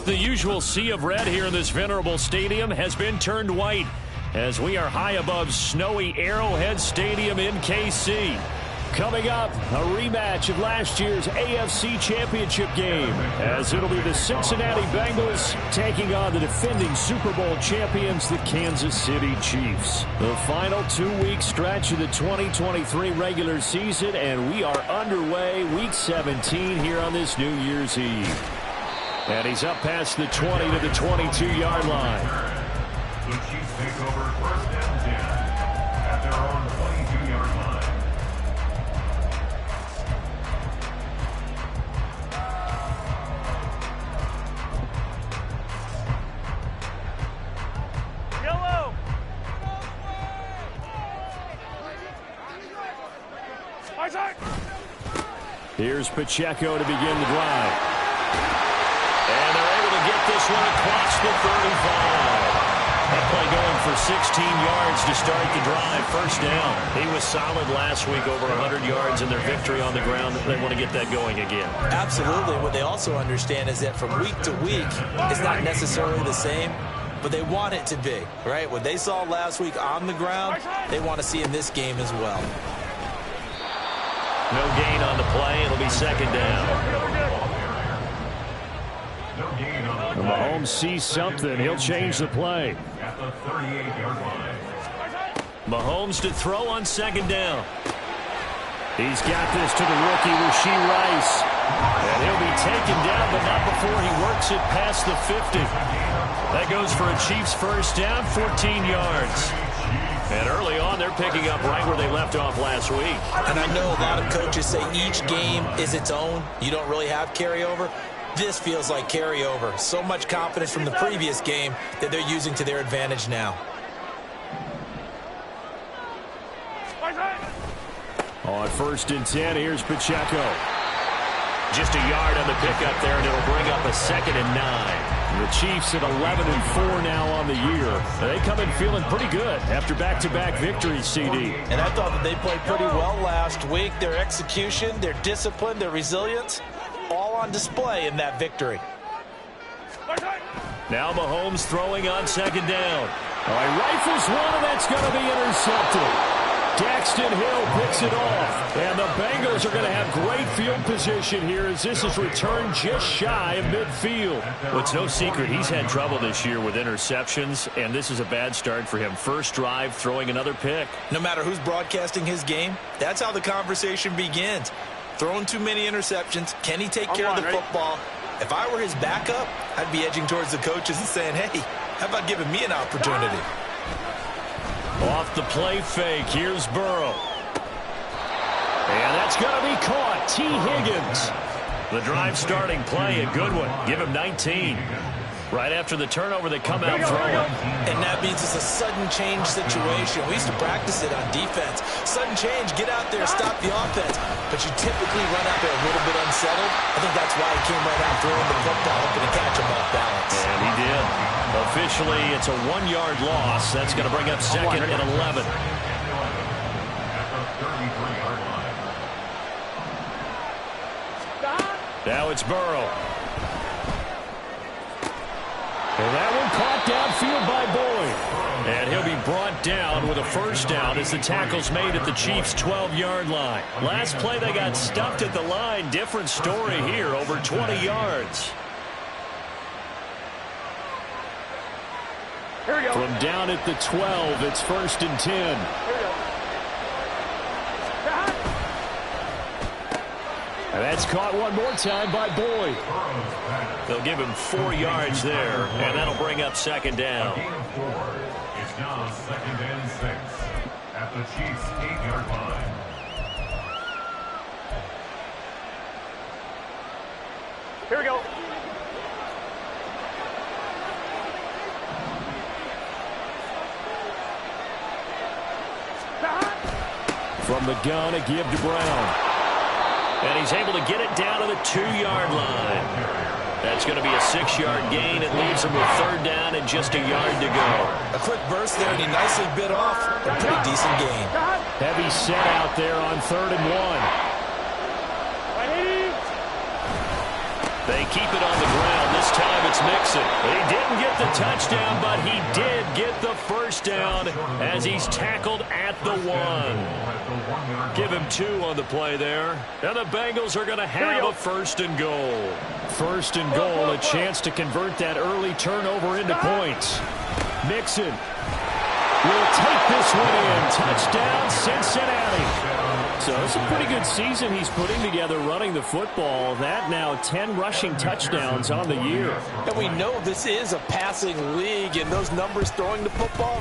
The usual sea of red here in this venerable stadium has been turned white as we are high above snowy Arrowhead Stadium in KC. Coming up, a rematch of last year's AFC Championship game, as it'll be the Cincinnati Bengals taking on the defending Super Bowl champions, the Kansas City Chiefs. The final 2-week stretch of the 2023 regular season, and we are underway week 17 here on this New Year's Eve. And he's up past the 20 to the 22-yard line. The Chiefs take over first and 10 at their own 22-yard line. Yellow. Here's Pacheco to begin the drive. And they're able to get this one across the 35. That play going for 16 yards to start the drive. First down. He was solid last week, over 100 yards in their victory on the ground. They want to get that going again. Absolutely. What they also understand is that from week to week, it's not necessarily the same, but they want it to be, right? What they saw last week on the ground, they want to see in this game as well. No gain on the play. It'll be second down. When Mahomes sees something, he'll change the play. At the 38-yard line. Mahomes to throw on second down. He's got this to the rookie, Rashee Rice. And he'll be taken down, but not before he works it past the 50. That goes for a Chiefs first down, 14 yards. And early on, they're picking up right where they left off last week. And I know a lot of coaches say each game is its own. You don't really have carryover. This feels like carryover. So much confidence from the previous game that they're using to their advantage now. On first and 10, here's Pacheco. Just a yard on the pickup there, and it'll bring up a second and 9. The Chiefs at 11-4 now on the year. They come in feeling pretty good after back-to-back victories, CD. And I thought that they played pretty well last week. Their execution, their discipline, their resilience, all on display in that victory. Now Mahomes throwing on second down. Oh, he rifles one, and that's going to be intercepted. Daxton Hill picks it off. And the Bengals are going to have great field position here as this is returned just shy of midfield. Well, it's no secret he's had trouble this year with interceptions, and this is a bad start for him. First drive, throwing another pick. No matter who's broadcasting his game, that's how the conversation begins. Throwing too many interceptions. Can he take care of the football? If I were his backup, I'd be edging towards the coaches and saying, hey, how about giving me an opportunity? Off the play fake, here's Burrow. And that's going to be caught. T. Higgins. The drive starting play, a good one. Give him 19. Right after the turnover, they come out throwing. And that means it's a sudden change situation. We used to practice it on defense. Sudden change, get out there, stop the offense. But you typically run out there a little bit unsettled. I think that's why he came right out throwing the football, hoping to catch him off balance. And he did. Officially, it's a 1-yard loss. That's going to bring up second and 11. Now it's Burrow. And that one caught downfield by Boyd. And he'll be brought down with a first down as the tackle's made at the Chiefs' 12-yard line. Last play, they got stuffed at the line. Different story here, over 20 yards. From down at the 12, it's first and 10. And that's caught one more time by Boyd. They'll give him 4 yards there, and that'll bring up second down. It's now second and 6 at the Chiefs' 8-yard line. Here we go. From the gun, a give to Brown. And he's able to get it down to the 2-yard line. That's going to be a 6-yard gain. It leaves him with third down and just a yard to go. A quick burst there, and he nicely bit off. A pretty decent gain. Heavy set out there on 3rd and 1. They keep it on the ground. This This time it's Mixon. He didn't get the touchdown, but he did get the first down as he's tackled at the 1. Give him 2 on the play there. And the Bengals are going to have a first and goal. First and goal, a chance to convert that early turnover into points. Mixon will take this one in. Touchdown, Cincinnati. So it's a pretty good season he's putting together running the football. That now 10 rushing touchdowns on the year. And we know this is a passing league, and those numbers throwing the football,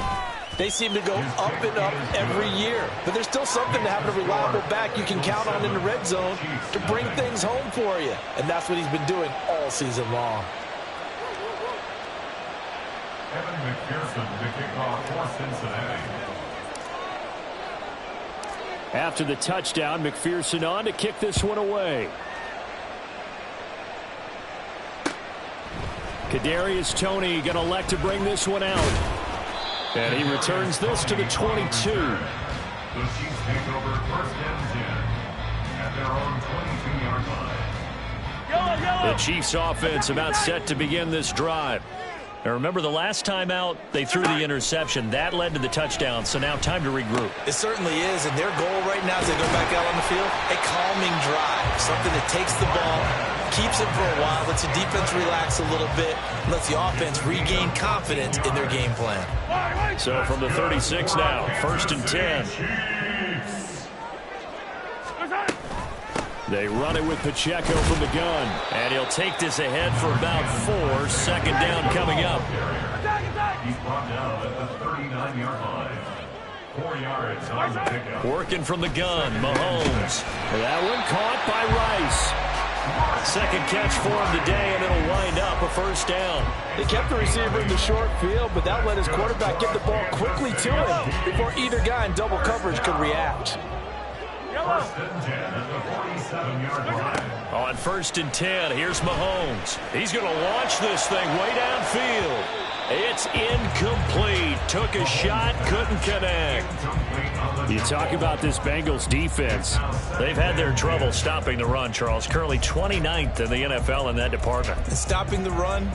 they seem to go up and up every year. But there's still something to having a reliable back you can count on in the red zone to bring things home for you. And that's what he's been doing all season long. Evan McPherson to kick off for Cincinnati. After the touchdown, McPherson on to kick this one away. Kadarius Toney going to elect to bring this one out. And he returns this to the 22. The Chiefs take over first and 10 at their own 22-yard line. The Chiefs offense about set to begin this drive. Now remember, the last time out, they threw the interception. That led to the touchdown, so now time to regroup. It certainly is, and their goal right now as they go back out on the field, a calming drive, something that takes the ball, keeps it for a while, lets the defense relax a little bit, lets the offense regain confidence in their game plan. So from the 36 now, first and 10. They run it with Pacheco from the gun. And he'll take this ahead for about 4. Second down coming up. He's brought down at the 39-yard line. 4 yards on the pickup. Working from the gun, Mahomes. That one caught by Rice. Second catch for him today, and it'll wind up a first down. They kept the receiver in the short field, but that let his quarterback get the ball quickly to him before either guy in double coverage could react. First and 10 at the 47-yard line. On first and 10, here's Mahomes. He's going to launch this thing way downfield. It's incomplete. Took a shot, couldn't connect. You talk about this Bengals defense. They've had their trouble stopping the run, Charles. Currently 29th in the NFL in that department. And stopping the run,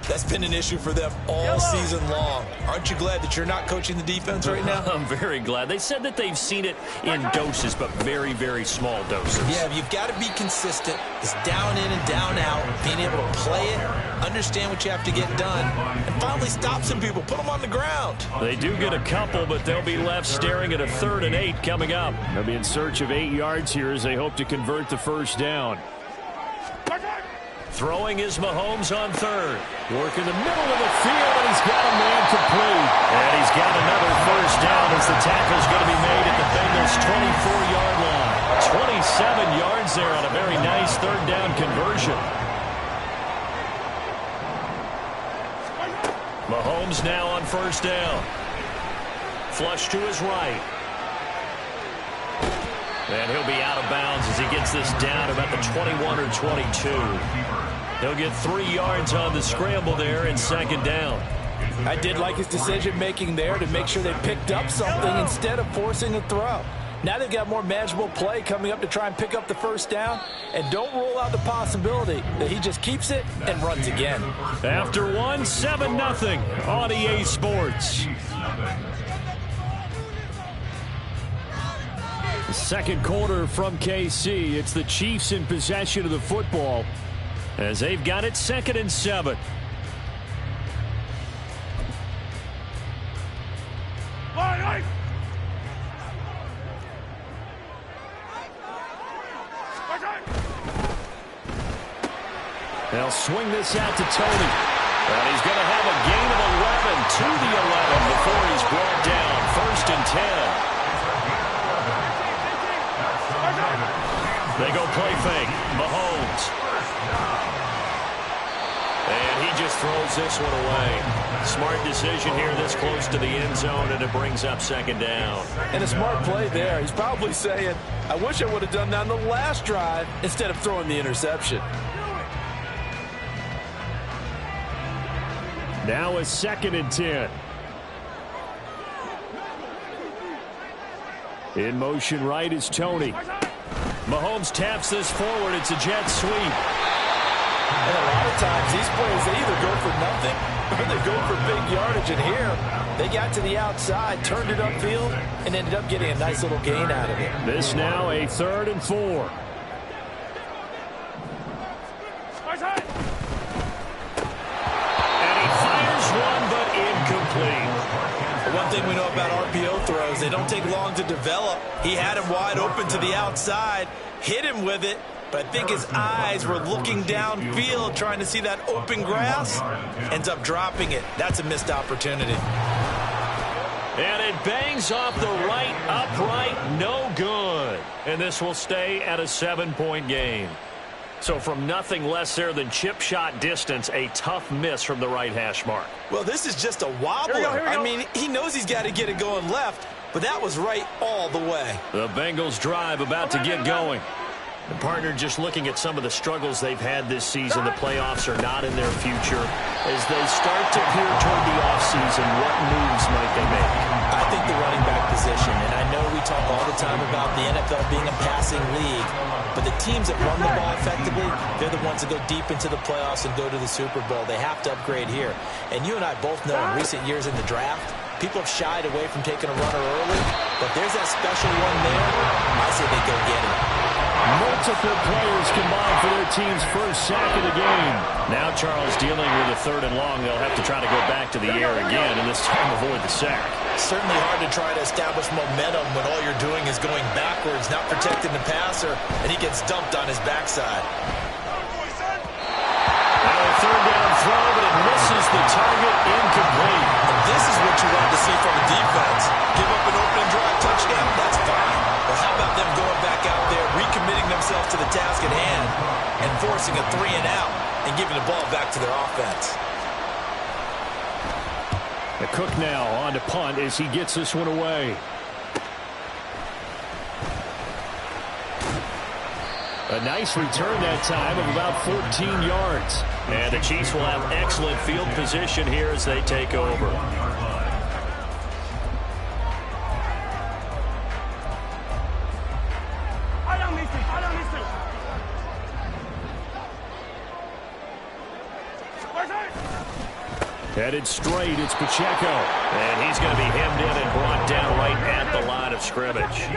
that's been an issue for them all season long. Aren't you glad that you're not coaching the defense right now? I'm very glad. They said that they've seen it in doses, but very, very small doses. Yeah, you've got to be consistent. It's down in and down out, being able to play it, understand what you have to get done, and finally stop some people, put them on the ground. They do get a couple, but they'll be left staring at a 3rd and 8 coming up. They'll be in search of 8 yards here as they hope to convert the first down. Throwing is Mahomes on 3rd. Work in the middle of the field, and he's got a man complete. And he's got another first down as the tackle's going to be made at the Bengals' 24-yard line. 27 yards there on a very nice 3rd down conversion. Mahomes now on first down. Flush to his right. And he'll be out of bounds as he gets this down about the 21 or 22. He'll get 3 yards on the scramble there in second down. I did like his decision-making there to make sure they picked up something instead of forcing a throw. Now they've got more manageable play coming up to try and pick up the first down. And don't rule out the possibility that he just keeps it and runs again. After 1, 7-0 on EA Sports. Second quarter from KC. It's the Chiefs in possession of the football as they've got it 2nd and 7. They'll swing this out to Toney. And he's going to have a gain of 11 to the 11 before he's brought down. 1st and 10. They go play fake. Mahomes. And he just throws this one away. Smart decision here this close to the end zone, and it brings up 2nd down. And a smart play there. He's probably saying, I wish I would have done that on the last drive instead of throwing the interception. Now a 2nd and 10. In motion right is Toney. Mahomes taps this forward. It's a jet sweep. And a lot of of times, these plays, they either go for nothing or they go for big yardage. And here, they got to the outside, turned it upfield, and ended up getting a nice little gain out of it. This now a 3rd and 4. And he fires one, but incomplete. One thing we know about RPO throws, they don't take long to develop. He had him wide open to the outside, hit him with it, but I think his eyes were looking downfield, trying to see that open grass. Ends up dropping it. That's a missed opportunity. And it bangs off the right upright, no good. And this will stay at a 7-point game. So from nothing less there than chip shot distance, a tough miss from the right hash mark. Well, this is just a wobbler. Here we go. I mean, he knows he's got to get it going left, but that was right all the way. The Bengals drive about to get going. The partner just looking at some of the struggles they've had this season. The playoffs are not in their future. As they start to peer toward the offseason, what moves might they make? I think the running back position, and I know we talk all the time about the NFL being a passing league, but the teams that run the ball effectively, they're the ones that go deep into the playoffs and go to the Super Bowl. They have to upgrade here. And you and I both know in recent years in the draft, people have shied away from taking a runner early, but there's that special one there. I say they go get it. Multiple players combined for their team's first sack of the game. Now Charles dealing with a 3rd and long. They'll have to try to go back to the air again, and this time avoid the sack. Certainly hard to try to establish momentum when all you're doing is going backwards, not protecting the passer, and he gets dumped on his backside. Now a 3rd down throw, but it misses the target, incomplete. And this is what you want to see from a defense. Give up an opening drive touchdown, that's fine. But how about them going back out there, recommitting themselves to the task at hand, and forcing a 3 and out, and giving the ball back to their offense. The Cook now on to punt as he gets this one away. A nice return that time of about 14 yards. And the Chiefs will have excellent field position here as they take over. Headed straight, it's Pacheco. And he's going to be hemmed in and brought down right at the line of scrimmage.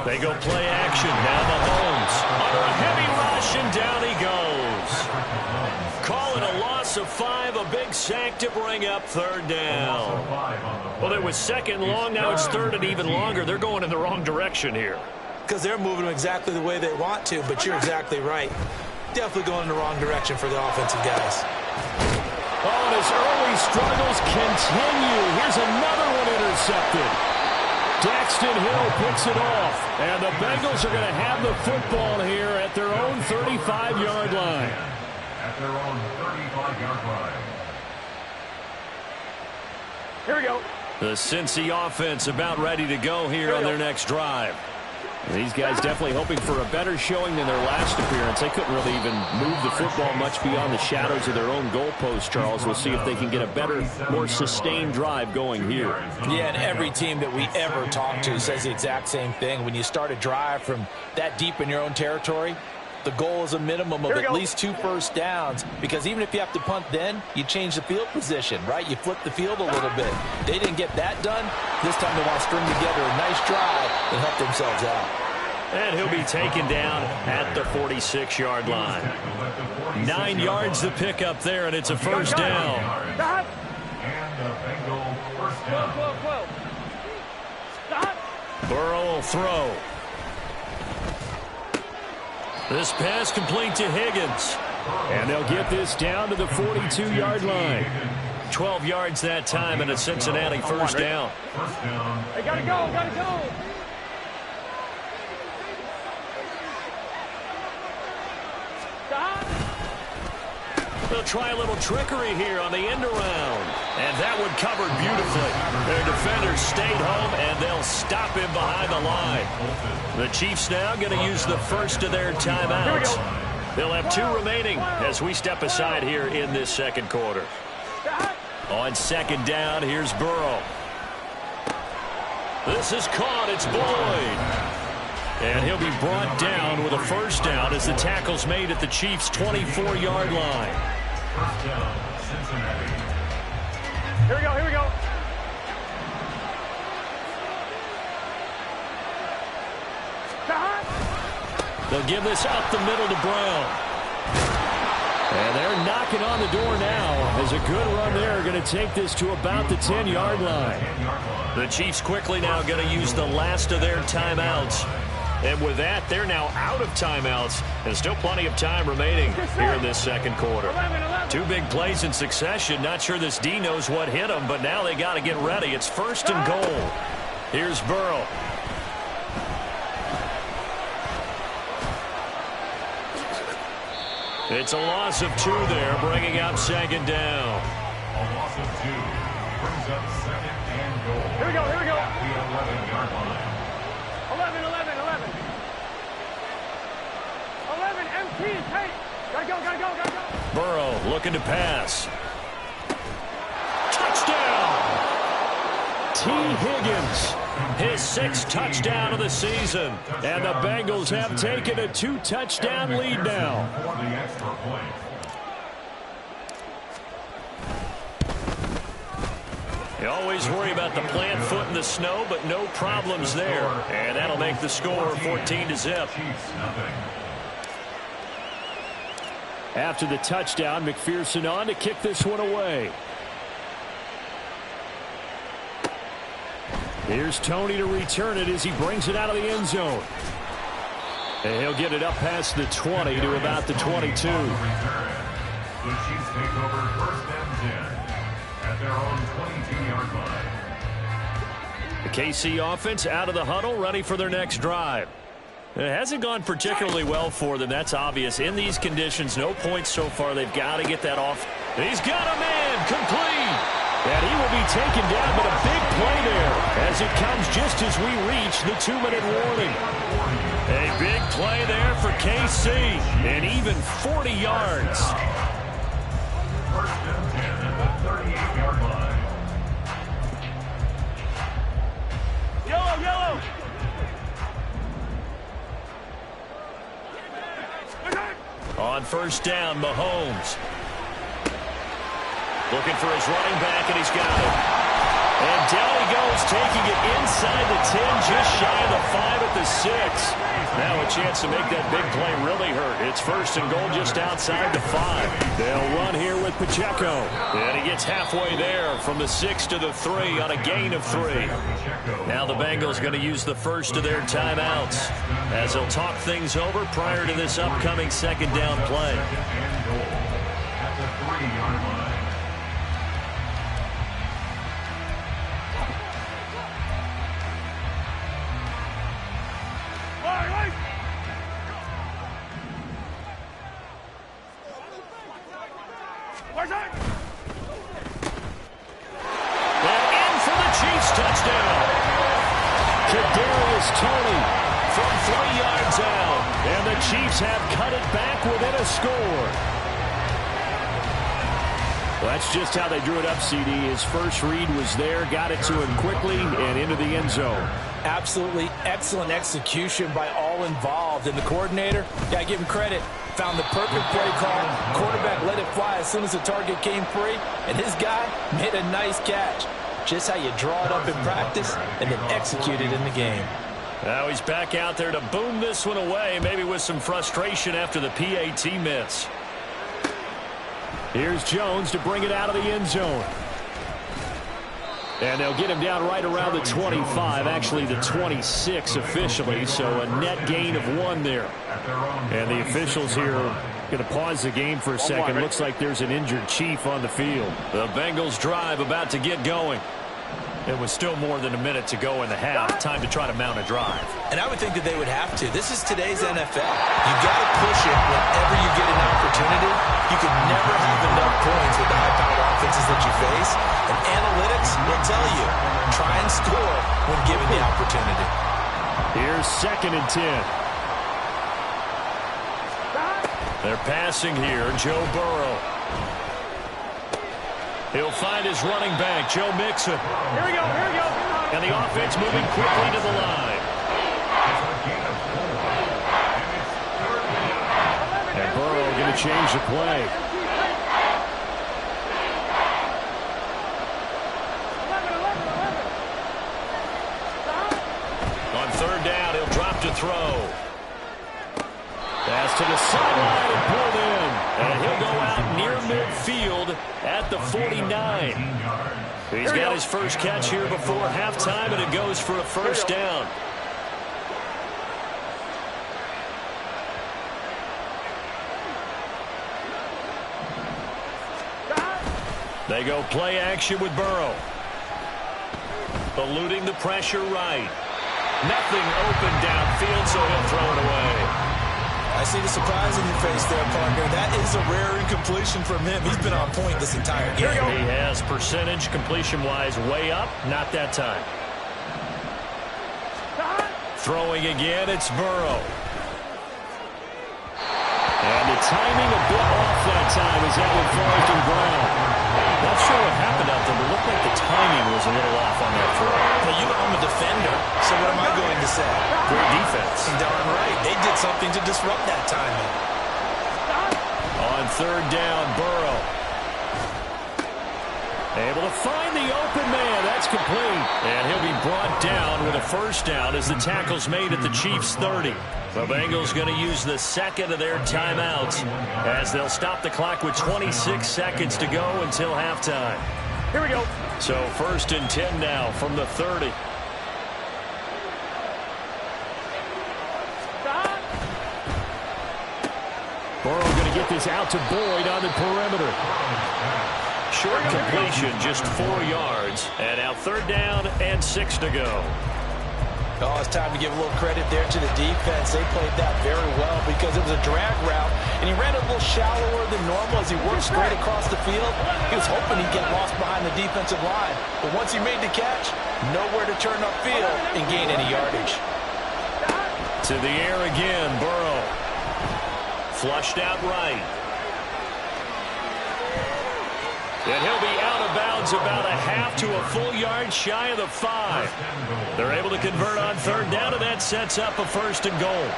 They go play action. Now Mahomes under a heavy rush, and down he goes. Call it a loss of 5, a big sack to bring up 3rd down. Well, it was 2nd long, now it's 3rd and even longer. They're going in the wrong direction here. Because they're moving them exactly the way they want to, but you're exactly right. Definitely going in the wrong direction for the offensive guys. Oh, and his early struggles continue. Here's another one intercepted. Daxton Hill picks it off. And the Bengals are going to have the football here at their own 35-yard line. At their own 35-yard line. Here we go. The Cincy offense about ready to go here on their next drive. These guys definitely hoping for a better showing than their last appearance. They couldn't really even move the football much beyond the shadows of their own goalpost, Charles. We'll see if they can get a better, more sustained drive going here. Yeah, and every team that we ever talk to says the exact same thing. When you start a drive from that deep in your own territory, the goal is a minimum of at least 2 first downs, because even if you have to punt then, you change the field position, right? You flip the field a little bit. They didn't get that done. This time they want to string together a nice drive and help themselves out. And he'll be taken down at the 46-yard line. 9 yards to pick up there, and it's a 1st down. And the Bengals first down. Burrow will throw. This pass complete to Higgins. And they'll get this down to the 42-yard line. 12 yards that time, and a Cincinnati 1st down. Hey, gotta go, gotta go. They'll try a little trickery here on the end around. And that one covered beautifully. Their defenders stayed home, and they'll stop him behind the line. The Chiefs now going to use the first of their timeouts. They'll have 2 remaining as we step aside here in this 2nd quarter. On 2nd down, here's Burrow. This is caught. It's Boyd. And he'll be brought down with a first down as the tackle's made at the Chiefs' 24-yard line. First down, Cincinnati. Here we go, here we go. They'll give this up the middle to Brown. And they're knocking on the door now as a good run there. Going to take this to about the 10-yard line. The Chiefs quickly now going to use the last of their timeouts. And with that, they're now out of timeouts. And still plenty of time remaining here in this second quarter. 2 big plays in succession. Not sure this D knows what hit them, but now they got to get ready. It's first and goal. Here's Burrow. It's a loss of 2 there, bringing up second down. A loss of 2 brings up second and goal. Here we go, here we go. At the 11-yard line. 11, 11, 11. 11, MT, hey. Gotta go, gotta go, gotta go. Burrow looking to pass. Touchdown! T. Higgins, his 6th touchdown of the season. And the Bengals have taken a 2-touchdown lead now. For the extra point. You always worry about the plant foot in the snow, but no problems there. And that'll make the score 14-0. Chiefs, nothing. After the touchdown, McPherson on to kick this one away. Here's Tony to return it as he brings it out of the end zone. And he'll get it up past the 20 to about the 22. The Chiefs take over first and 10 at their own 22-yard line. The KC offense out of the huddle, ready for their next drive. It hasn't gone particularly well for them. That's obvious. In these conditions, no points so far. They've got to get that off. He's got a man complete. And he will be taken down, but a big play there as it comes just as we reach the 2-minute warning. A big play there for KC, and even 40 yards. First and 10 at the 38-yard line. Yellow, yellow. On first down, Mahomes. Looking for his running back, and he's got it. And down he goes, taking it inside the 10, just shy of the 5 at the 6. Now a chance to make that big play really hurt. It's first and goal just outside the 5. They'll run here with Pacheco. And he gets halfway there from the 6 to the 3 on a gain of 3. Now the Bengals going to use the first of their timeouts as they'll talk things over prior to this upcoming second down play. At the 3-yard line. Tony from 3 yards out, and the Chiefs have cut it back within a score. Well, that's just how they drew it up, CD. His first read was there, got it to him quickly, and into the end zone. Absolutely excellent execution by all involved. And the coordinator, got to give him credit, found the perfect play call. Quarterback let it fly as soon as the target came free, and his guy made a nice catch. Just how you draw it up in practice and then execute it in the game. Now he's back out there to boom this one away, maybe with some frustration after the PAT miss. Here's Jones to bring it out of the end zone. And they'll get him down right around the 25, actually the 26 officially, so a net gain of 1 there. And the officials here going to pause the game for a second. Looks like there's an injured Chief on the field. The Bengals drive about to get going. It was still more than a minute to go in the half. Time to try to mount a drive. And I would think that they would have to. This is today's NFL. You've got to push it whenever you get an opportunity. You can never have enough points with the high-powered offenses that you face. And analytics will tell you, try and score when given the opportunity. Here's second and 10. They're passing here, Joe Burrow. He'll find his running back, Joe Mixon. Here we go, here we go. And the offense moving quickly to the line. to change the play. On third down, he'll drop to throw. Pass to the sideline and pulled in. And he'll go out near midfield at the 49. He's got his first catch here before halftime, and it goes for a first down. They go play action with Burrow. Eluding the pressure right. Nothing open downfield, so he'll throw it away. I see the surprise in your face there, partner. That is a rare incompletion from him. He's been on point this entire game. He has percentage completion-wise way up. Not that time. Throwing again, it's Burrow. And the timing a bit off that time as that one falls to the ground. Not sure what happened out there, but it looked like the timing was a little off on that throw. Well, you know I'm a defender, so what am I going to say? Great defense. Darn right. They did something to disrupt that timing. On third down, Burrow. Able to find the open man. That's complete. And he'll be brought down with a first down as the tackle's made at the Chiefs' 30. The Bengals going to use the second of their timeouts as they'll stop the clock with 26 seconds to go until halftime. Here we go. So first and 10 now from the 30. Burrow going to get this out to Boyd on the perimeter. Short completion, just 4 yards. And now third down and 6 to go. Oh, it's time to give a little credit there to the defense. They played that very well because it was a drag route, and he ran a little shallower than normal as he worked straight across the field. He was hoping he'd get lost behind the defensive line. But once he made the catch, nowhere to turn upfield and gain any yardage. To the air again, Burrow. Flushed out right. And he'll be out of bounds about a half to a full yard shy of the 5. They're able to convert on third down, and that sets up a first and goal.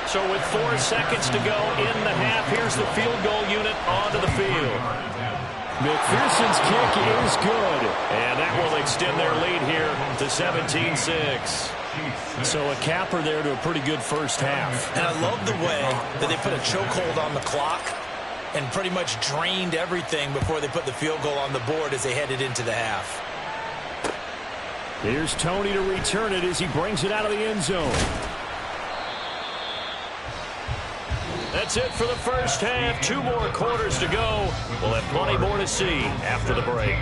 So with 4 seconds to go in the half, here's the field goal unit onto the field. McPherson's kick is good, and that will extend their lead here to 17-6. So a capper there to a pretty good first half. And I love the way that they put a chokehold on the clock and pretty much drained everything before they put the field goal on the board as they headed into the half. Here's Tony to return it as he brings it out of the end zone. That's it for the first half. 2 more quarters to go. We'll have plenty more to see after the break.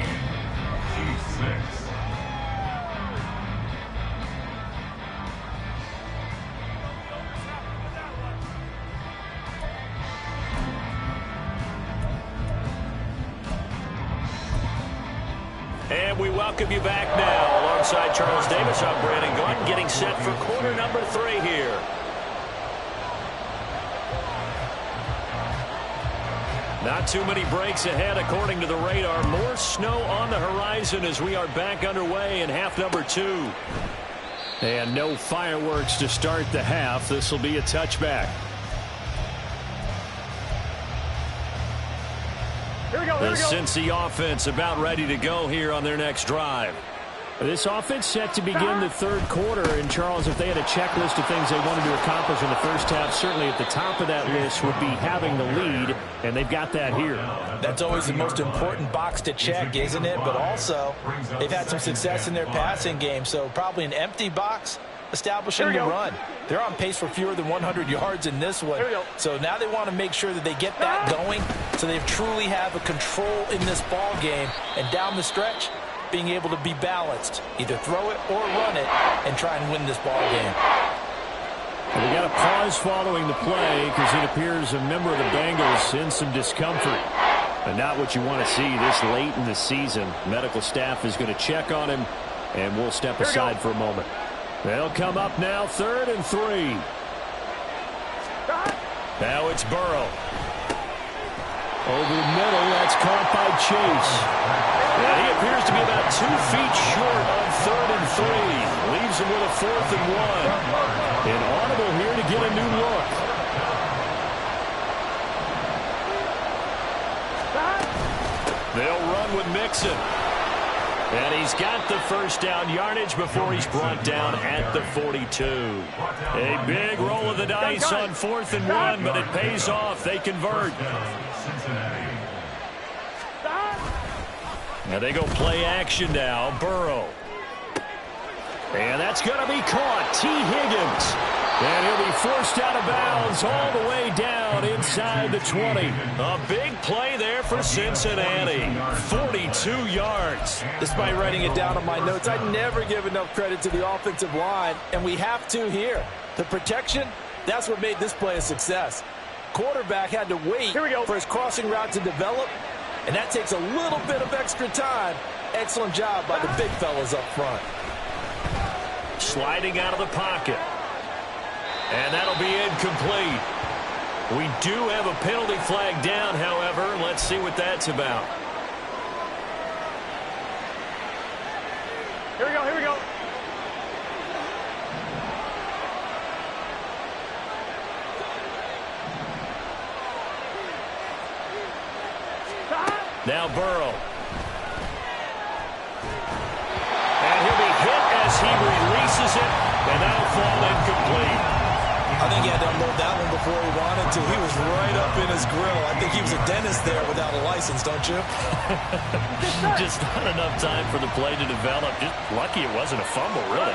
And we welcome you back now. Alongside Charles Davis, I'm Brandon Gordon, getting set for quarter number 3 here. Not too many breaks ahead according to the radar. More snow on the horizon as we are back underway in half number 2. And no fireworks to start the half. This will be a touchback. The Cincy offense about ready to go here on their next drive. This offense set to begin the third quarter. And, Charles, if they had a checklist of things they wanted to accomplish in the first half, certainly at the top of that list would be having the lead, and they've got that here. That's always the most important box to check, isn't it? But also, they've had some success in their passing game, so probably an empty box establishing the run. They're on pace for fewer than 100 yards in this one. So now they want to make sure that they get that going so they truly have a control in this ball game. And down the stretch, being able to be balanced, either throw it or run it, and try and win this ball game. We got a pause following the play because it appears a member of the Bengals in some discomfort. And not what you want to see this late in the season. Medical staff is going to check on him, and we'll step aside for a moment. They'll come up now, 3rd and 3. Now it's Burrow. Over the middle, that's caught by Chase. And he appears to be about 2 feet short on 3rd and 3. Leaves him with a 4th and 1. An audible here to get a new look. They'll run with Mixon. And he's got the first down yardage before he's brought down at the 42. A big roll of the dice on 4th and 1, but it pays off. They convert. Now they go play action now. Burrow. And that's going to be caught. T. Higgins. And he'll be forced out of bounds all the way down inside the 20. A big play there for Cincinnati. 42 yards. Despite writing it down on my notes, I never give enough credit to the offensive line, and we have to here. The protection, that's what made this play a success. Quarterback had to wait for his crossing route to develop, and that takes a little bit of extra time. Excellent job by the big fellas up front. Sliding out of the pocket. And that'll be incomplete. We do have a penalty flag down, however. Let's see what that's about. Here we go, here we go. Now Burrow. And he'll be hit as he releases it, and that'll fall incomplete. I think he had to unload that one before he wanted to. He was right up in his grill. I think he was a dentist there without a license, don't you? Just not enough time for the play to develop. Just lucky it wasn't a fumble, really.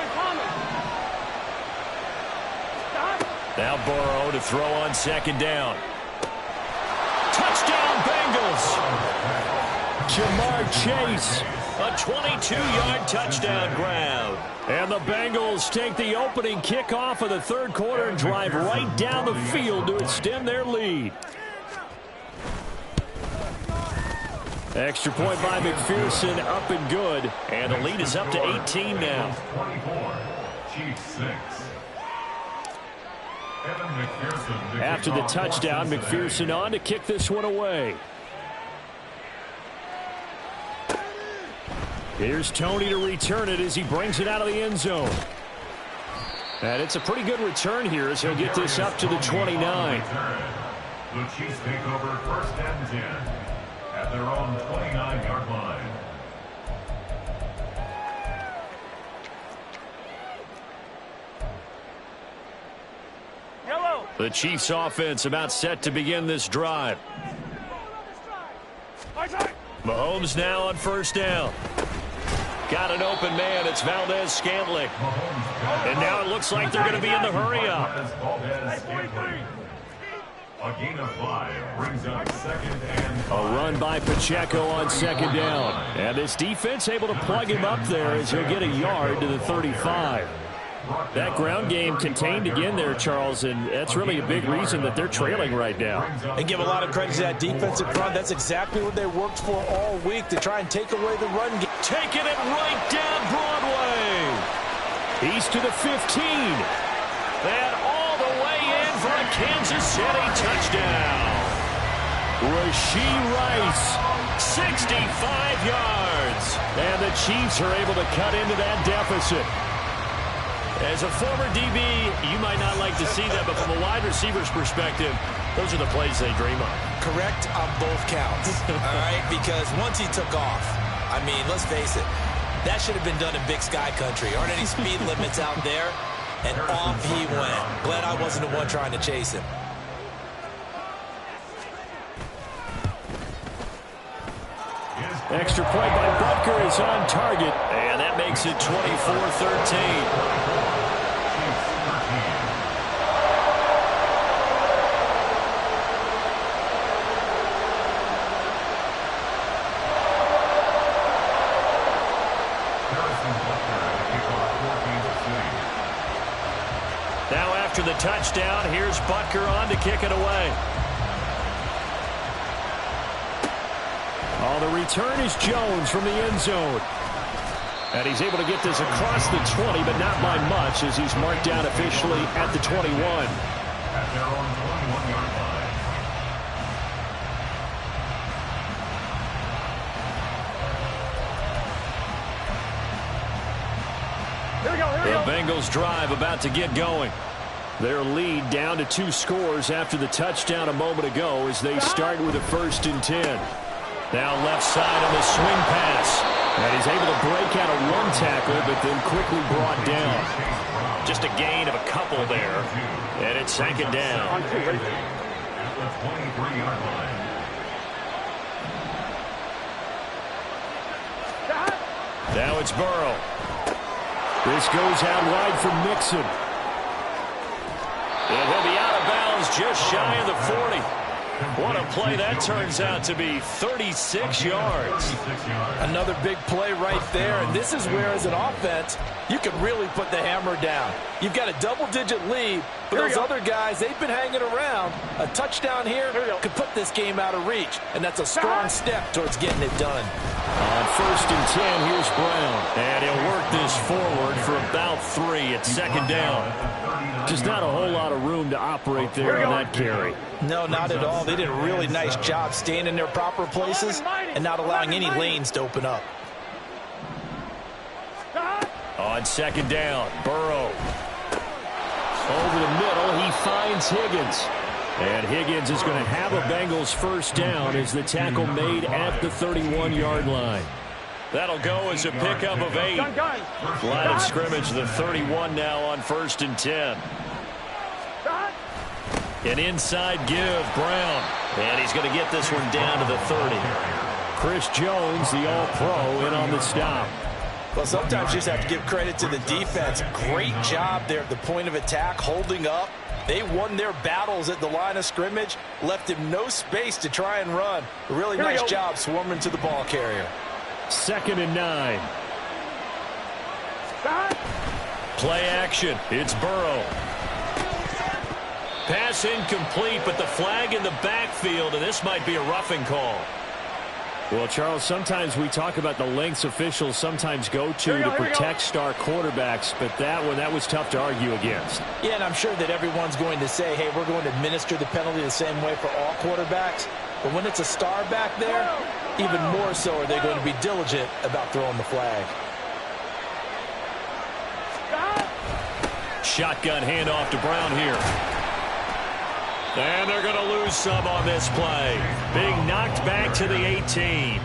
Now Burrow to throw on 2nd down. Touchdown Bengals! Jamar Chase, a 22-yard touchdown grab. And the Bengals take the opening kickoff of the 3rd quarter and drive right down the field to extend their lead. Extra point by McPherson, up and good. And the lead is up to 18 now. 24, Chiefs 6. After the touchdown, McPherson on to kick this one away. Here's Tony to return it as he brings it out of the end zone. And it's a pretty good return here as he'll get this up to the 29. The Chiefs take over 1st and 10 at their own 29-yard line. Yellow. The Chiefs offense about set to begin this drive. Mahomes now on 1st down. Got an open man. It's Valdez-Scantling. And now it looks like they're going to be in the hurry-up. A gain of 5 brings up 2nd and 5. A run by Pacheco on 2nd down. And this defense able to plug him up there as he'll get a yard to the 35. That ground game contained again there, Charles, and that's really a big reason that they're trailing right now. And give a lot of credit to that defensive front. That's exactly what they worked for all week, to try and take away the run game. Taking it right down Broadway. He's to the 15. And all the way in for a Kansas City touchdown. Rashee Rice, 65 yards. And the Chiefs are able to cut into that deficit. As a former DB, you might not like to see that, but from a wide receiver's perspective, those are the plays they dream of. Correct on both counts, all right? Because once he took off, I mean, let's face it, that should have been done in Big Sky Country. Aren't any speed limits out there? And off he went. Glad I wasn't the one trying to chase him. Extra point by Butker is on target, and that makes it 24-13. Now after the touchdown, here's Butker on to kick it away. Oh, the return is Jones from the end zone. And he's able to get this across the 20, but not by much as he's marked down officially at the 21. At their own 21-yard line. Here we go, here we The go. Bengals drive about to get going. Their lead down to 2 scores after the touchdown a moment ago as they start with a 1st and 10. Now left side on the swing pass. And he's able to break out of one tackle, but then quickly brought down. Just a gain of a couple there. And it's second down. At the 23-yard line. Now it's Burrow. This goes out wide for Mixon. And he'll be out of bounds just shy of the 40. What a play that turns out to be, 36 yards. Another big play right there, and this is where, as an offense, you can really put the hammer down. You've got a double-digit lead, but those other guys, they've been hanging around. A touchdown here could put this game out of reach, and that's a strong step towards getting it done. On 1st and 10, here's Brown. And he'll work this forward for about 3 at second down. Just not a whole lot of room to operate there on that carry. No, not at all. They did a really nice job staying in their proper places and not allowing any lanes to open up. On second down, Burrow. Over the middle, he finds Higgins. And Higgins is going to have a Bengals first down as the tackle made at the 31-yard line. That'll go as a pickup of 8. Line of scrimmage, the 31 now on 1st and 10. An inside give, Brown. And he's going to get this one down to the 30. Chris Jones, the All-Pro, in on the stop. Well, sometimes you just have to give credit to the defense. Great job there at the point of attack, holding up. They won their battles at the line of scrimmage, left him no space to try and run. A really nice job swarming to the ball carrier. 2nd and 9. Play action. It's Burrow. Pass incomplete, but the flag in the backfield, and this might be a roughing call. Well, Charles, sometimes we talk about the lengths officials sometimes go to protect star quarterbacks, but that was tough to argue against. Yeah, and I'm sure that everyone's going to say, hey, we're going to administer the penalty the same way for all quarterbacks. But when it's a star back there, even more so are they going to be diligent about throwing the flag. Shotgun handoff to Brown here. And they're going to lose some on this play. Being knocked back to the 18.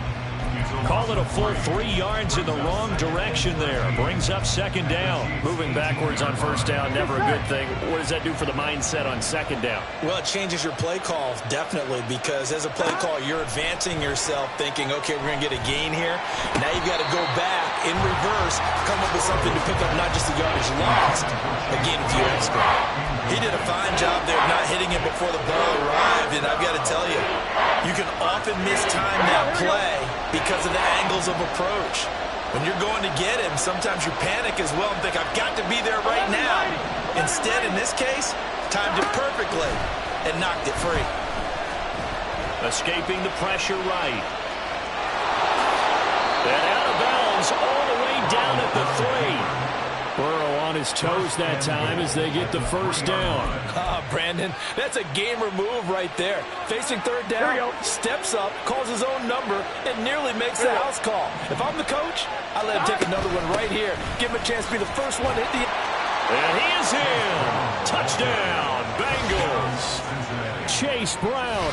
Call it a full 3 yards in the wrong direction there. Brings up second down. Moving backwards on first down, never a good thing. What does that do for the mindset on second down? Well, it changes your play call, definitely, because as a play call, you're advancing yourself thinking, okay, we're going to get a gain here. Now you've got to go back in reverse, come up with something to pick up not just the yardage lost, but gain a few extra. He did a fine job there of not hitting it before the ball arrived, and I've got to tell you, you can often mistime that play because of the angles of approach. When you're going to get him, sometimes you panic as well and think, I've got to be there right now. Instead, in this case, timed it perfectly and knocked it free. Escaping the pressure right. And out of bounds all the way down at the 3. Burrow on his toes that time as they get the first down. Brandon, that's a gamer move right there. Facing third down, steps up, calls his own number, and nearly makes the house call. If I'm the coach, I let him take another one right here. Give him a chance to be the first one to hit the... And he is in. Touchdown, Bengals. Chase Brown,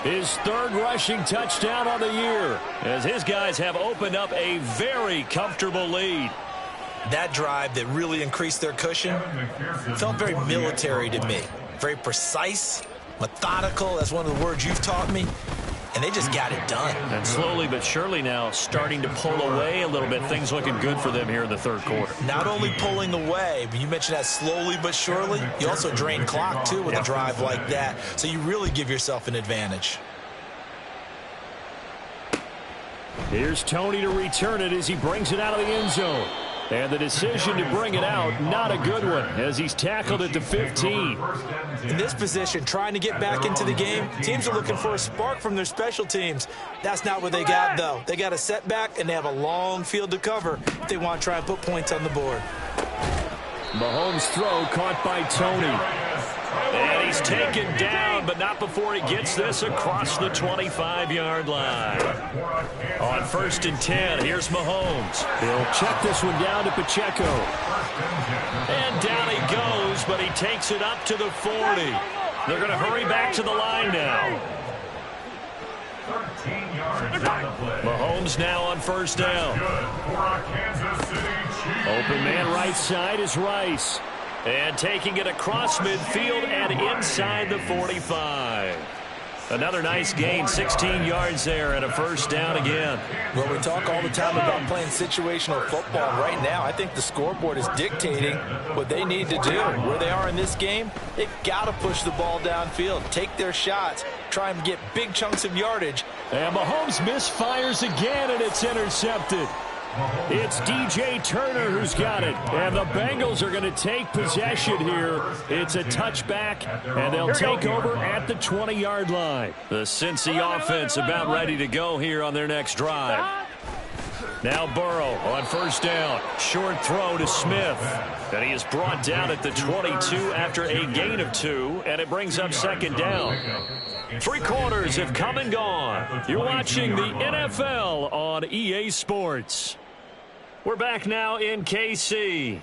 his 3rd rushing touchdown on the year, as his guys have opened up a very comfortable lead. That drive that really increased their cushion felt very military to me. Very precise, methodical. That's one of the words you've taught me. And they just got it done. And slowly but surely now starting to pull away a little bit. Things looking good for them here in the 3rd quarter. Not only pulling away, but you mentioned that slowly but surely. You also drain clock, too, with a drive like that. So you really give yourself an advantage. Here's Tony to return it as he brings it out of the end zone. And the decision to bring it out, not a good one, as he's tackled at the 15. In this position, trying to get back into the game, teams are looking for a spark from their special teams. That's not what they got, though. They got a setback, and they have a long field to cover if they want to try and put points on the board. Mahomes' throw caught by Tony. And he's taken down, but not before he gets this across the 25-yard line. On 1st and 10, here's Mahomes. He'll check this one down to Pacheco. And down he goes, but he takes it up to the 40. They're going to hurry back to the line now. 13 yards Mahomes now on first down. Open man right side is Rice. And taking it across midfield and inside the 45. Another nice gain, 16 yards there and a first down again. Well, we talk all the time about playing situational football. Right now, I think the scoreboard is dictating what they need to do. Where they are in this game, they've got to push the ball downfield, take their shots, try and get big chunks of yardage. And Mahomes misfires again, and it's intercepted. It's DJ Turner who's got it. And the Bengals are going to take possession here. It's a touchback, and they'll take over at the 20-yard line. The Cincy offense about ready to go here on their next drive. Now Burrow on first down. Short throw to Smith. And he is brought down at the 22 after a gain of 2, and it brings up second down. 3 quarters have come and gone. You're watching the NFL on EA Sports. We're back now in KC.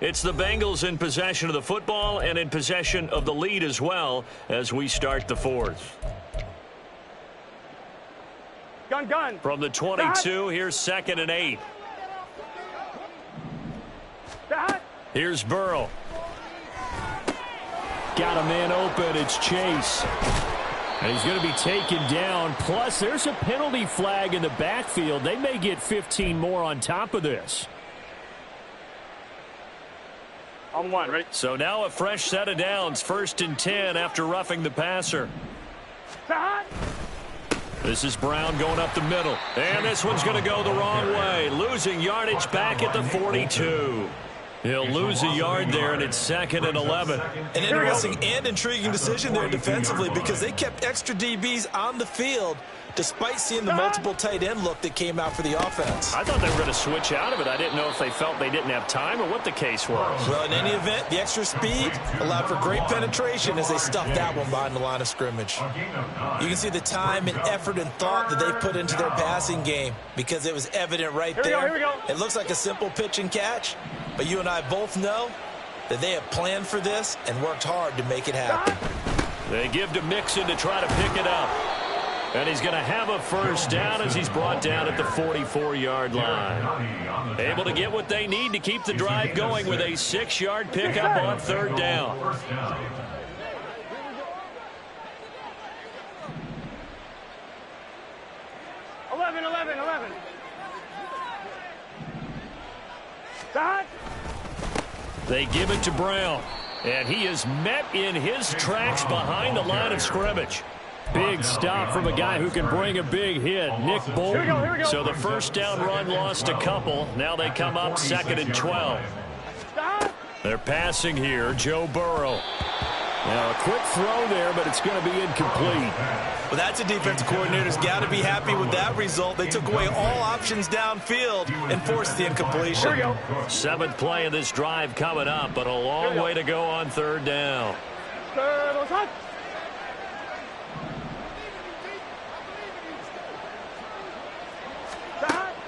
It's the Bengals in possession of the football and in possession of the lead as well as we start the fourth. Gun. From the 22, here's 2nd and 8. Here's Burrow. Got a man open. It's Chase. And he's going to be taken down. Plus, there's a penalty flag in the backfield. They may get 15 more on top of this. On 1, ready? So now a fresh set of downs. 1st and 10 after roughing the passer. This is Brown going up the middle. And this one's going to go the wrong way. Losing yardage back at the 42. He'll lose a yard there, and it's 2nd and 11. An interesting and intriguing decision there defensively because they kept extra DBs on the field despite seeing the multiple tight end look that came out for the offense. I thought they were going to switch out of it. I didn't know if they felt they didn't have time or what the case was. Well, in any event, the extra speed allowed for great penetration as they stuffed that one behind the line of scrimmage. You can see the time and effort and thought that they put into their passing game because it was evident right there. Here we go. It looks like a simple pitch and catch, but you and I both know that they have planned for this and worked hard to make it happen. They give to Mixon to try to pick it up. And he's going to have a first down as he's brought down at the 44-yard line. Able to get what they need to keep the drive going with a 6-yard pickup on 3rd down. Eleven. They give it to Brown. And he is met in his tracks behind the line of scrimmage. Big stop from a guy who can bring a big hit, Nick Bolton. Here we go. So the first down run lost a couple. Now they come up 2nd and 12. They're passing here, Joe Burrow. Now a quick throw there, but it's going to be incomplete. Well, that's a defensive coordinator's got to be happy with that result. They took away all options downfield and forced the incompletion. Here we go. 7th play of this drive coming up, but a long way to go on 3rd down.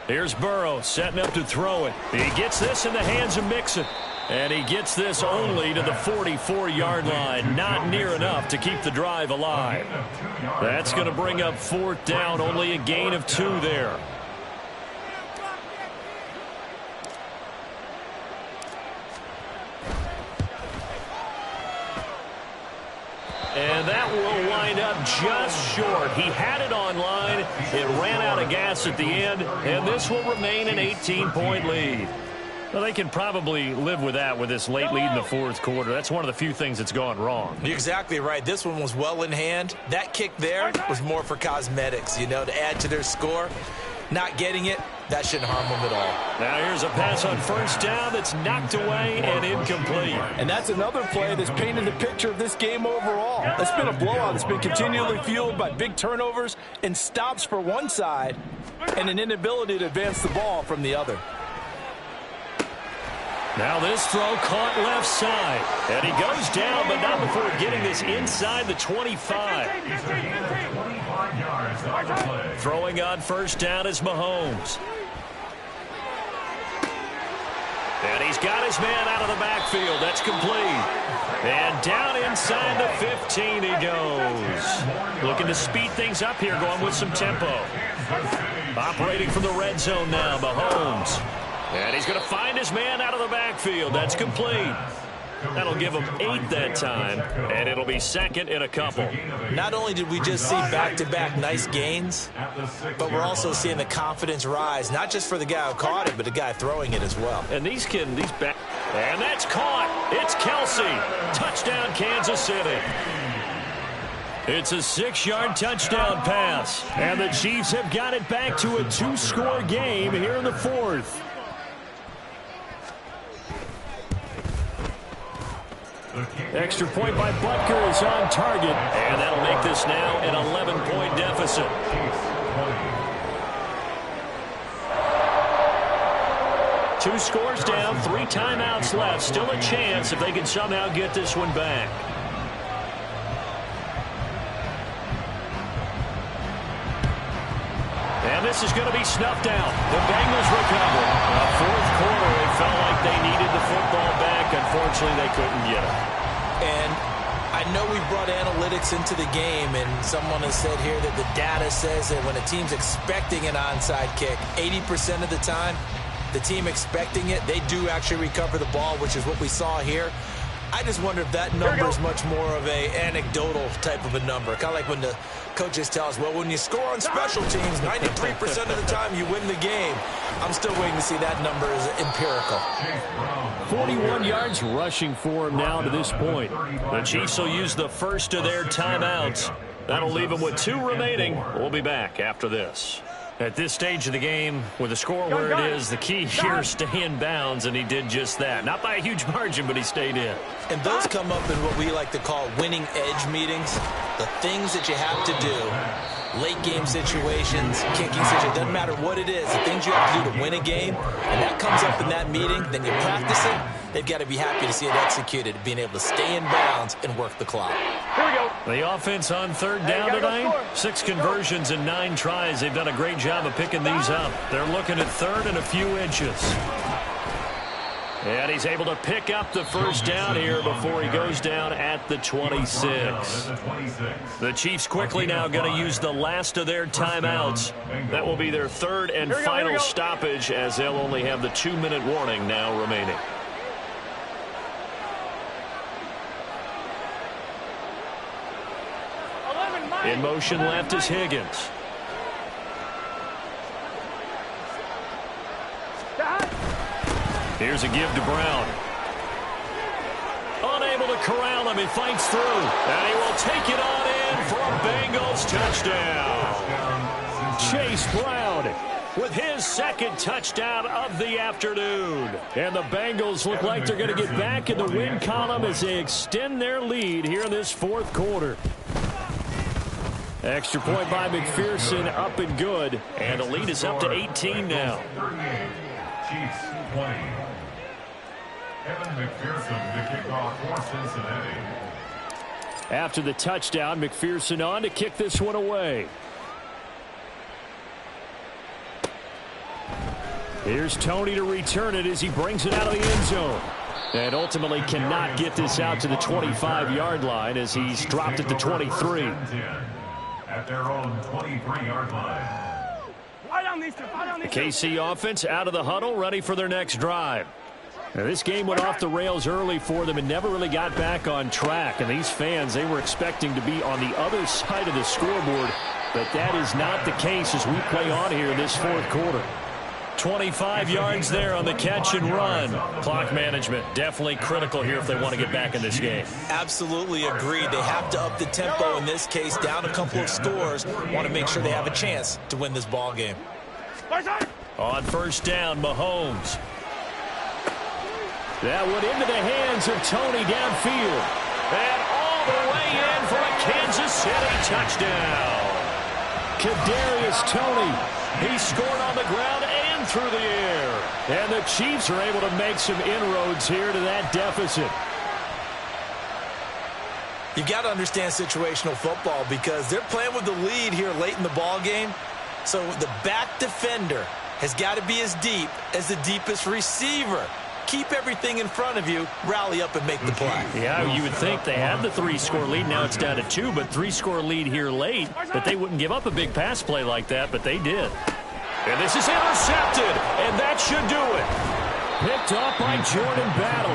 Here's Burrow setting up to throw it. He gets this in the hands of Mixon. And he gets this only to the 44-yard line. Not near enough to keep the drive alive. That's going to bring up 4th down. Only a gain of 2 there. And that will wind up just short. He had it on line. It ran out of gas at the end. And this will remain an 18-point lead. Well, they can probably live with that with this late lead in the 4th quarter. That's one of the few things that's gone wrong. You're exactly right. This one was well in hand. That kick there was more for cosmetics, you know, to add to their score. Not getting it, that shouldn't harm them at all. Now here's a pass on first down that's knocked away and incomplete. And that's another play that's painted the picture of this game overall. It's been a blowout that's been continually fueled by big turnovers and stops for one side and an inability to advance the ball from the other. Now this throw caught left side. And he goes down, but not before getting this inside the 25. Throwing on first down is Mahomes. And he's got his man out of the backfield. That's complete. And down inside the 15 he goes. Looking to speed things up here, going with some tempo. Operating from the red zone now, Mahomes. And he's going to find his man out of the backfield. That's complete. That'll give him 8 that time, and it'll be second in a couple. Not only did we just see back-to-back nice gains, but we're also seeing the confidence rise, not just for the guy who caught it, but the guy throwing it as well. And and that's caught. It's Kelsey. Touchdown, Kansas City. It's a 6-yard touchdown pass, and the Chiefs have got it back to a 2-score game here in the 4th. Extra point by Butker is on target, and that'll make this now an 11-point deficit. Two scores down, 3 timeouts left. Still a chance if they can somehow get this one back. And this is going to be snuffed out. The Bengals recover. Fourth quarter, it felt like they needed the football back. Unfortunately, they couldn't get it. And I know we brought analytics into the game, and someone has said here that the data says that when a team's expecting an onside kick, 80% of the time, the team expecting it, they do actually recover the ball, which is what we saw here. I just wonder if that number is much more of a anecdotal type of a number. Kind of like when the coaches tell us, well, when you score on special teams, 93% of the time you win the game. I'm still waiting to see that number is empirical. 41 yards rushing for him now to this point. The Chiefs will use the first of their timeouts. That'll leave them with 2 remaining. We'll be back after this. At this stage of the game, with the score where it is, the key here is stay in bounds, and he did just that. Not by a huge margin, but he stayed in. And those come up in what we like to call winning edge meetings. The things that you have to do, late game situations, kicking situations, doesn't matter what it is, the things you have to do to win a game, and that comes up in that meeting, then you practice it, they've got to be happy to see it executed, being able to stay in bounds and work the clock. Here we go. The offense on third down tonight, 6 conversions and 9 tries. They've done a great job of picking these up. They're looking at third and a few inches. And he's able to pick up the first down here before he goes down at the 26. The Chiefs quickly now going to use the last of their timeouts. That will be their third and final stoppage, as they'll only have the 2-minute warning now remaining. In motion left is Higgins. Here's a give to Brown. Unable to corral him. He fights through. And he will take it on in for a Bengals touchdown. Chase Brown with his second touchdown of the afternoon. And the Bengals look like they're going to get back in the win column as they extend their lead here in this 4th quarter. Extra point by McPherson, up and good. And the lead is up to 18 now. 38, Chiefs 20. Evan McPherson to kick off for Cincinnati. After the touchdown, McPherson on to kick this one away. Here's Tony to return it as he brings it out of the end zone. And ultimately cannot get this out to the 25-yard line as he's dropped at the 23. At their own 23-yard line. The KC offense out of the huddle, ready for their next drive. Now, this game went off the rails early for them and never really got back on track. And these fans, they were expecting to be on the other side of the scoreboard, but that is not the case as we play on here this 4th quarter. 25 yards there on the catch and run. Clock management definitely critical here if they want to get back in this game. Absolutely agreed. They have to up the tempo in this case, down a couple of scores. Want to make sure they have a chance to win this ball game. On first down, Mahomes. That went into the hands of Tony downfield. And all the way in for a Kansas City touchdown. Kadarius Toney. He scored on the ground and through the air. And the Chiefs are able to make some inroads here to that deficit. You've got to understand situational football because they're playing with the lead here late in the ball game. So the back defender has got to be as deep as the deepest receiver. keep everything in front of you, rally up and make the play. Yeah, you would think they had the 3-score lead. Now it's down to 2, but 3-score lead here late, that they wouldn't give up a big pass play like that, but they did. And this is intercepted, and that should do it. Picked off by Jordan Battle.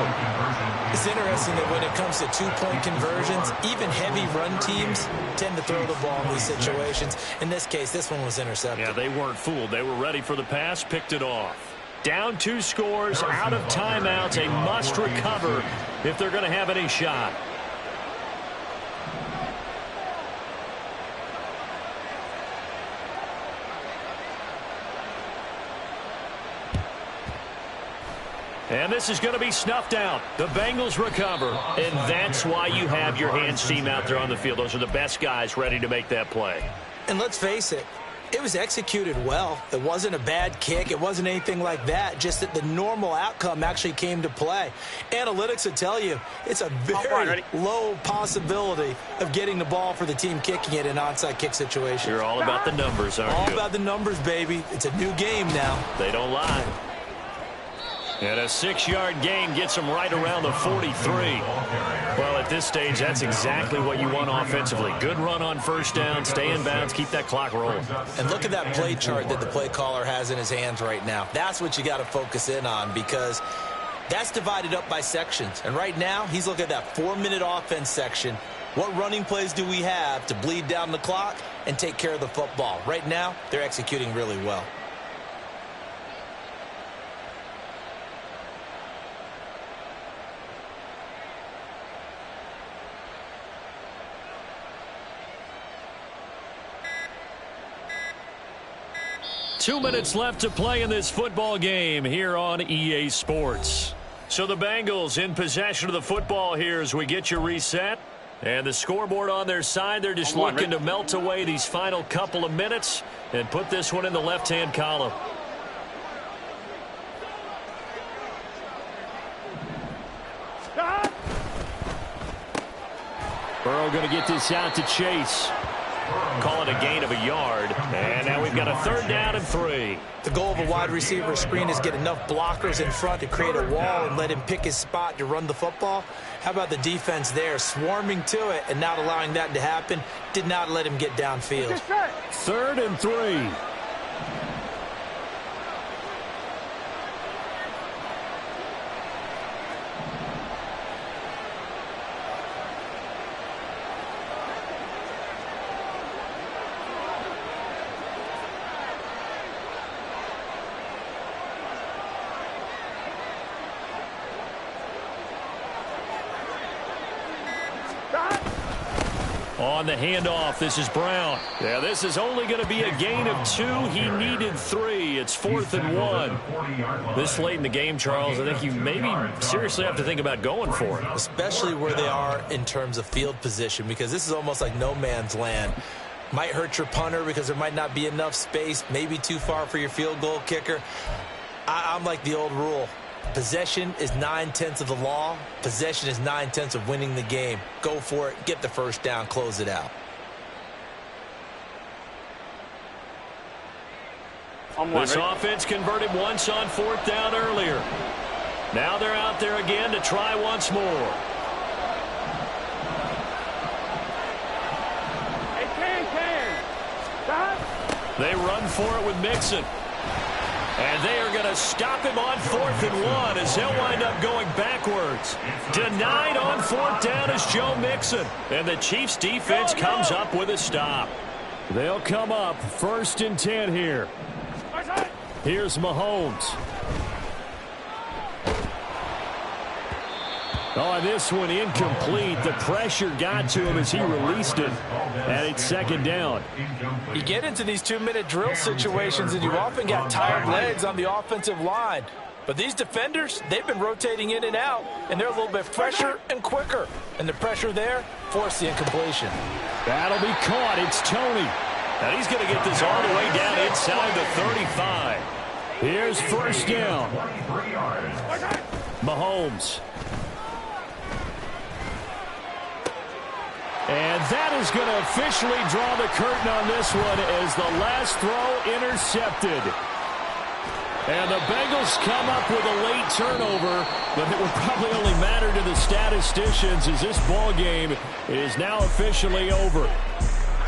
It's interesting that when it comes to two-point conversions, even heavy run teams tend to throw the ball in these situations. In this case, this one was intercepted. Yeah, they weren't fooled. They were ready for the pass, picked it off. Down 2 scores, out of timeouts, a must recover if they're going to have any shot. And this is going to be snuffed out. The Bengals recover, and that's why you have your hands team out there on the field. Those are the best guys ready to make that play. And let's face it, it was executed well. It wasn't a bad kick. It wasn't anything like that. Just that the normal outcome actually came to play. Analytics will tell you it's a very low possibility of getting the ball for the team kicking it in an onside kick situation. You're all about the numbers, aren't you? All about the numbers, baby. It's a new game now. They don't lie. And a 6-yard gain gets them right around the 43. Well, at this stage, that's exactly what you want offensively. Good run on first down, stay in bounds, keep that clock rolling. And look at that play chart that the play caller has in his hands right now. That's what you got to focus in on, because that's divided up by sections. And right now, he's looking at that 4-minute offense section. What running plays do we have to bleed down the clock and take care of the football? Right now, they're executing really well. Two minutes left to play in this football game here on EA Sports. So the Bengals in possession of the football here as we get you reset. And the scoreboard on their side, they're just looking to melt away these final couple of minutes and put this one in the left-hand column. Burrow going to get this out to Chase. Call it a gain of a yard. And now we've got a 3rd down and 3. The goal of a wide receiver screen is get enough blockers in front to create a wall and let him pick his spot to run the football. How about the defense there, swarming to it and not allowing that to happen? Did not let him get downfield. 3rd and 3. On the handoff, this is Brown. Yeah, this is only going to be a gain of 2. He needed 3. It's 4th and 1. This late in the game, Charles, I think you maybe seriously have to think about going for it. Especially where they are in terms of field position, because this is almost like no man's land. Might hurt your punter because there might not be enough space, maybe too far for your field goal kicker. I'm like the old rule. Possession is 9/10 of the law. Possession is 9/10 of winning the game. Go for it. Get the first down. Close it out. This offense converted once on 4th down earlier. Now they're out there again to try once more. They run for it with Mixon. And they are going to stop him on 4th and 1 as he'll wind up going backwards. Denied on 4th down is Joe Mixon. And the Chiefs defense comes up with a stop. They'll come up 1st and 10 here. Here's Mahomes. Oh, this one incomplete. The pressure got to him as he released it. And it's 2nd down. You get into these 2-minute drill situations and you often got tired legs on the offensive line. But these defenders, they've been rotating in and out, and they're a little bit fresher and quicker. And the pressure there forced the incompletion. That'll be caught. It's Tony. And he's going to get this all the way down inside the 35. Here's 1st down. Mahomes. And that is going to officially draw the curtain on this one as the last throw intercepted. And the Bengals come up with a late turnover, but it will probably only matter to the statisticians as this ball game is now officially over.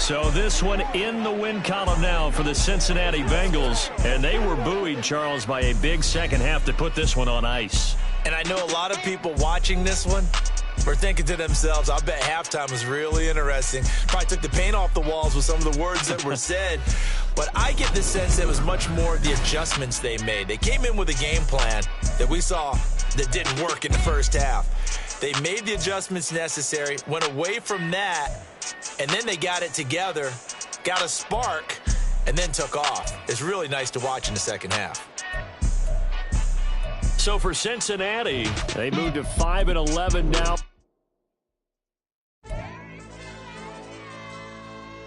So this one in the win column now for the Cincinnati Bengals. And they were buoyed, Charles, by a big second half to put this one on ice. And I know a lot of people watching this one were thinking to themselves, I bet halftime was really interesting. Probably took the paint off the walls with some of the words that were said. But I get the sense that it was much more the adjustments they made. They came in with a game plan that we saw that didn't work in the first half. They made the adjustments necessary, went away from that, and then they got it together, got a spark, and then took off. It's really nice to watch in the second half. So for Cincinnati, they moved to 5-11 now.